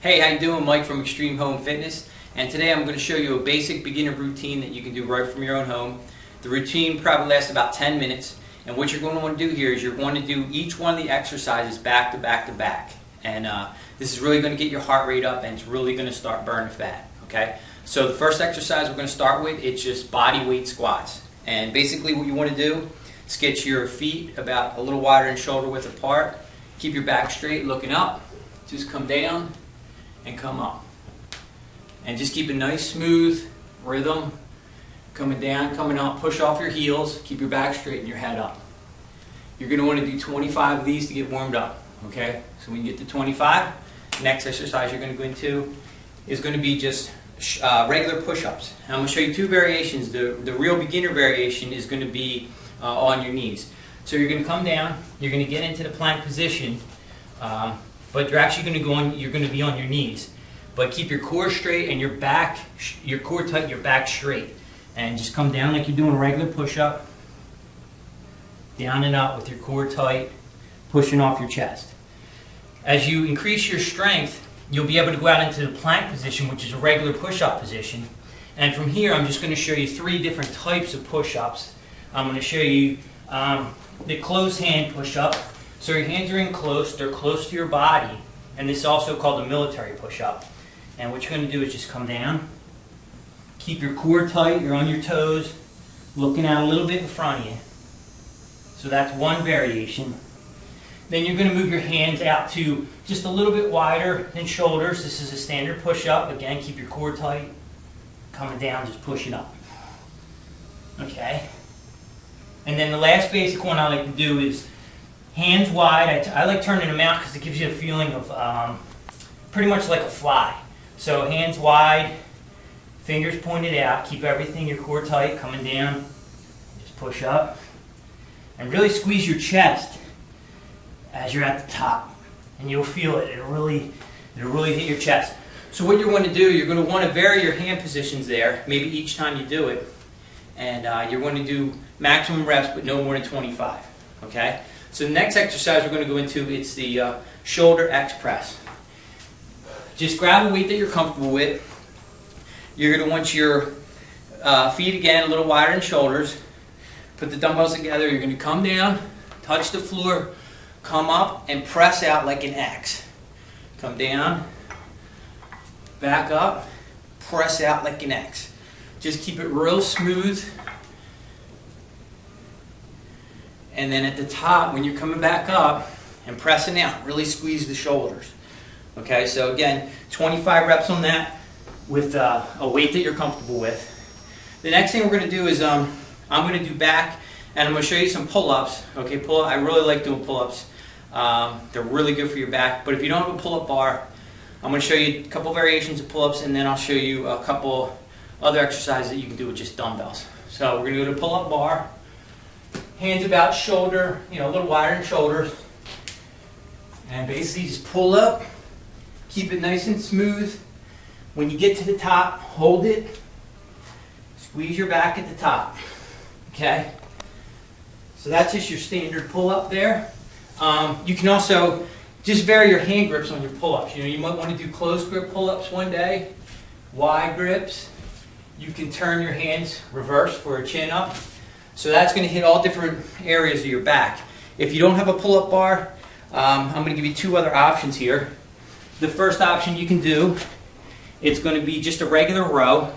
Hey, how you doing? Mike from Extreme Home Fitness, and today I'm going to show you a basic beginner routine that you can do right from your own home. The routine probably lasts about 10 minutes, and what you're going to want to do here is you're going to do each one of the exercises back to back to back, and this is really going to get your heart rate up, and it's really going to start burning fat. Okay, so the first exercise we're going to start with, it's just body weight squats, and basically what you want to do is get your feet about a little wider than shoulder width apart, keep your back straight, looking up, just come down and come up, and just keep a nice smooth rhythm, coming down, coming up, push off your heels, keep your back straight and your head up. You're going to want to do 25 of these to get warmed up. Okay, so when you get to 25, the next exercise you're going to go into is going to be just regular push-ups. I'm going to show you two variations. The real beginner variation is going to be on your knees. So you're going to come down, you're going to get into the plank position, but you're actually going to go on. You're going to be on your knees, but keep your core straight and your back, your core tight, your back straight, and just come down like you're doing a regular push-up, down and up with your core tight, pushing off your chest. As you increase your strength, you'll be able to go out into the plank position, which is a regular push-up position. And from here, I'm just going to show you three different types of push-ups. I'm going to show you the closed hand push-up. So your hands are in close, they're close to your body, and this is also called a military push-up. And what you're going to do is just come down, keep your core tight, you're on your toes, looking out a little bit in front of you. So that's one variation. Then you're going to move your hands out to just a little bit wider than shoulders. This is a standard push-up. Again, keep your core tight, coming down, just pushing up. Okay. And then the last basic one I like to do is hands wide. I like turning them out because it gives you a feeling of pretty much like a fly. So hands wide, fingers pointed out, keep everything, your core tight, coming down, just push up. And really squeeze your chest as you're at the top. And you'll feel it, it'll really hit your chest. So what you're going to do, you're going to want to vary your hand positions there, maybe each time you do it. And you're going to do maximum reps, but no more than 25. Okay? So the next exercise we're going to go into, it's the shoulder X press. Just grab a weight that you're comfortable with. You're going to want your feet again a little wider than shoulders. Put the dumbbells together. You're going to come down, touch the floor, come up, and press out like an X. Come down, back up, press out like an X. Just keep it real smooth. And then at the top, when you're coming back up and pressing out, really squeeze the shoulders. Okay, so again, 25 reps on that with a weight that you're comfortable with. The next thing we're going to do is I'm going to do back, and I'm going to show you some pull-ups. Okay, pull-up. I really like doing pull-ups. They're really good for your back. But if you don't have a pull-up bar, I'm going to show you a couple variations of pull-ups, and then I'll show you a couple other exercises that you can do with just dumbbells. So we're going to go to pull-up bar. Hands about shoulder, a little wider than shoulders. And basically just pull up. Keep it nice and smooth. When you get to the top, hold it. Squeeze your back at the top. Okay? So that's just your standard pull-up there. You can also just vary your hand grips on your pull-ups. You might want to do closed grip pull-ups one day, wide grips. You can turn your hands reverse for a chin up. So that's going to hit all different areas of your back. If you don't have a pull-up bar, I'm going to give you two other options here. The first option you can do, it's going to be just a regular row.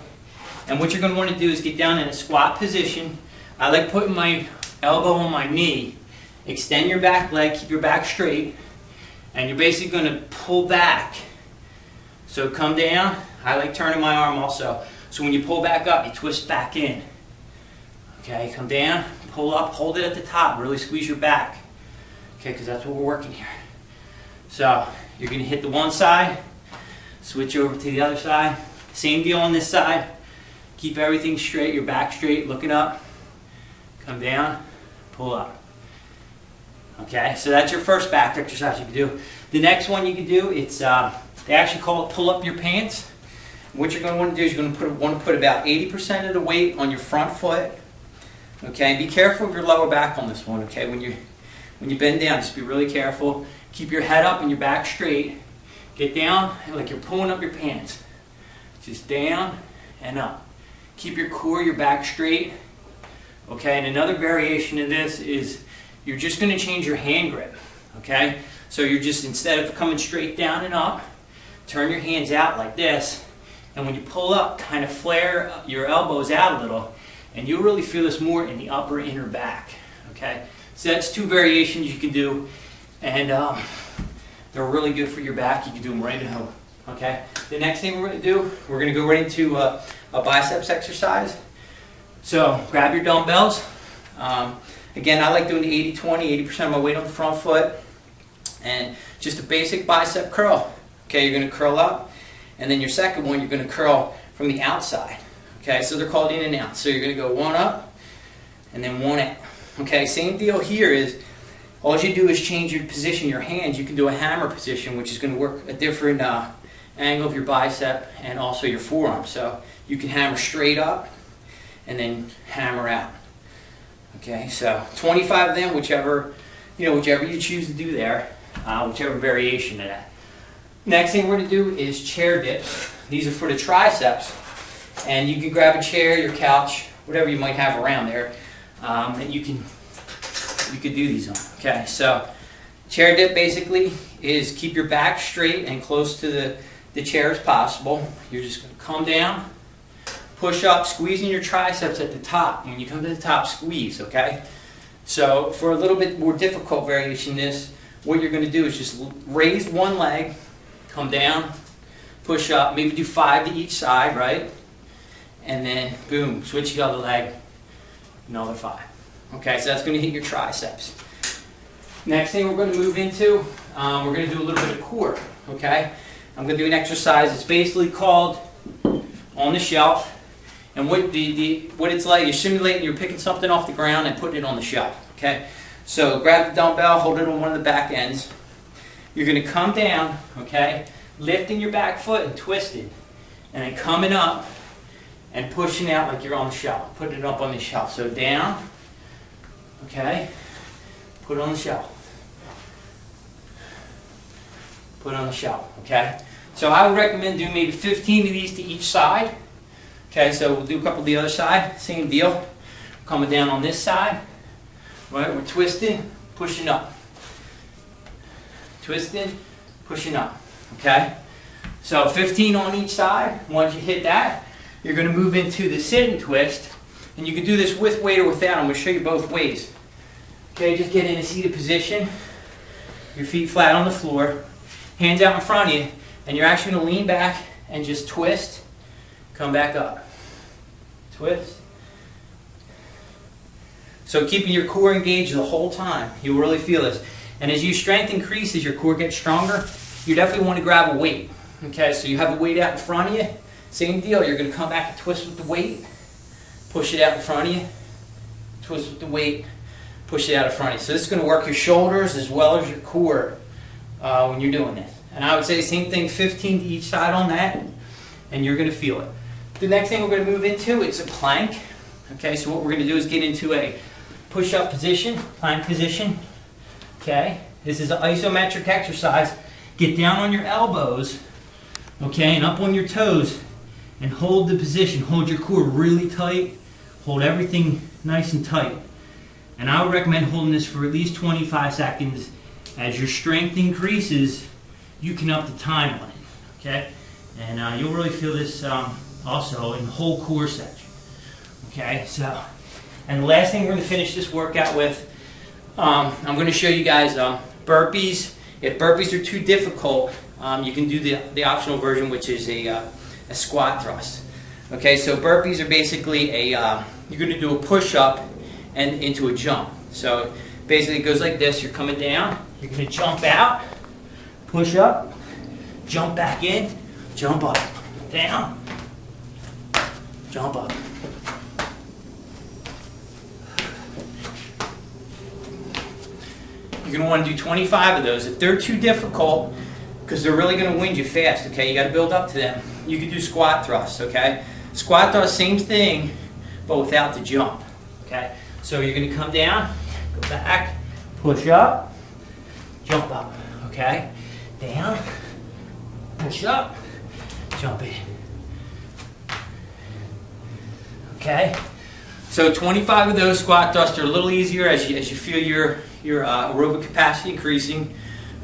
And what you're going to want to do is get down in a squat position. I like putting my elbow on my knee. Extend your back leg, keep your back straight. And you're basically going to pull back. So come down. I like turning my arm also. So when you pull back up, you twist back in. Okay, come down, pull up, hold it at the top, really squeeze your back. Okay, because that's what we're working here. So you're going to hit the one side, switch over to the other side. Same deal on this side. Keep everything straight, your back straight, looking up. Come down, pull up. Okay, so that's your first back exercise you can do. The next one you can do, it's they actually call it pull up your pants. What you're going to want to do is you're going to want to put about 80% of the weight on your front foot. Okay, be careful of your lower back on this one. Okay, when you bend down, just be really careful. Keep your head up and your back straight. Get down like you're pulling up your pants. Just down and up. Keep your core, your back straight. Okay, and another variation of this is you're just going to change your hand grip. Okay, so you're just, instead of coming straight down and up, turn your hands out like this. And when you pull up, kind of flare your elbows out a little. And you'll really feel this more in the upper inner back. Okay, so that's 2 variations you can do. And they're really good for your back. You can do them right at home. Okay. The next thing we're going to do, we're going to go right into a biceps exercise. So grab your dumbbells. Again, I like doing the 80-20, 80% of my weight on the front foot, and just a basic bicep curl. Okay, you're going to curl up, and then your second one, you're going to curl from the outside. Okay, so they're called in and out. So you're going to go 1 up, and then 1 out. Okay, same deal here is, all you do is change your position, your hands. You can do a hammer position, which is going to work a different angle of your bicep and also your forearm. So you can hammer straight up and then hammer out. Okay, so 25 of them, whichever you choose to do there, whichever variation of that. Next thing we're going to do is chair dips. These are for the triceps, and you can grab a chair, your couch, whatever you might have around there, and you could do these on. Okay, so chair dip basically is keep your back straight and close to the chair as possible. You're just going to come down, push up, squeezing your triceps at the top. When you come to the top, squeeze, okay? So for a little bit more difficult variation of this, what you're going to do is just raise one leg, come down, push up, maybe do 5 to each side, right? And then, boom, switch the other leg, another 5. Okay, so that's going to hit your triceps. Next thing we're going to move into, we're going to do a little bit of core, okay? I'm going to do an exercise. It's basically called on the shelf. And what it's like, you're simulating, you're picking something off the ground and putting it on the shelf, okay? So grab the dumbbell, hold it on one of the back ends. You're going to come down, okay, lifting your back foot and twisting, and then coming up and pushing out like you're on the shelf, putting it up on the shelf. So down, okay, put it on the shelf. Put it on the shelf, okay? So I would recommend doing maybe 15 of these to each side. Okay, so we'll do a couple of the other side, same deal. Coming down on this side, right? We're twisting, pushing up. Twisting, pushing up, okay? So 15 on each side. Once you hit that, you're going to move into the sit and twist. And you can do this with weight or without. I'm going to show you both ways. Okay, just get in a seated position. Your feet flat on the floor. Hands out in front of you. And you're actually going to lean back and just twist. Come back up. Twist. So keeping your core engaged the whole time. You'll really feel this. And as your strength increases, your core gets stronger, you definitely want to grab a weight. Okay, so you have a weight out in front of you. Same deal. You're going to come back and twist with the weight. Push it out in front of you. Twist with the weight. Push it out in front of you. So this is going to work your shoulders as well as your core when you're doing this. And I would say the same thing, 15 to each side on that, and you're going to feel it. The next thing we're going to move into is a plank. Okay, so what we're going to do is get into a push-up position, plank position. Okay, this is an isometric exercise. Get down on your elbows, okay, and up on your toes, and hold the position. Hold your core really tight. Hold everything nice and tight. And I would recommend holding this for at least 25 seconds. As your strength increases, you can up the time on it, okay? And you'll really feel this also in the whole core section, okay? So, and the last thing we're going to finish this workout with, I'm going to show you guys burpees. If burpees are too difficult, you can do the optional version, which is a squat thrust. Okay, so burpees are basically you're going to do a push-up and into a jump. So basically it goes like this. You're coming down, you're going to jump out, push up, jump back in, jump up, down, jump up. You're going to want to do 25 of those. If they're too difficult, because they're really going to wind you fast, okay, you got to build up to them, you can do squat thrusts, okay? Squat thrust, same thing, but without the jump, okay? So you're going to come down, go back, push up, jump up, okay? Down, push it up, jump in. Okay, so 25 of those squat thrusts are a little easier as you feel your aerobic capacity increasing.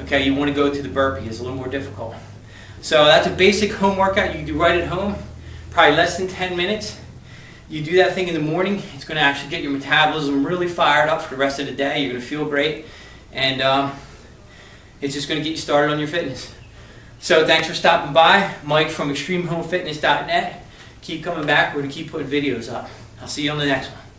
Okay, you want to go to the burpee, it's a little more difficult. So that's a basic home workout you can do right at home, probably less than 10 minutes. You do that thing in the morning, it's going to actually get your metabolism really fired up for the rest of the day. You're going to feel great, and it's just going to get you started on your fitness. So thanks for stopping by. Mike from extremehomefitness.net. Keep coming back. We're going to keep putting videos up. I'll see you on the next one.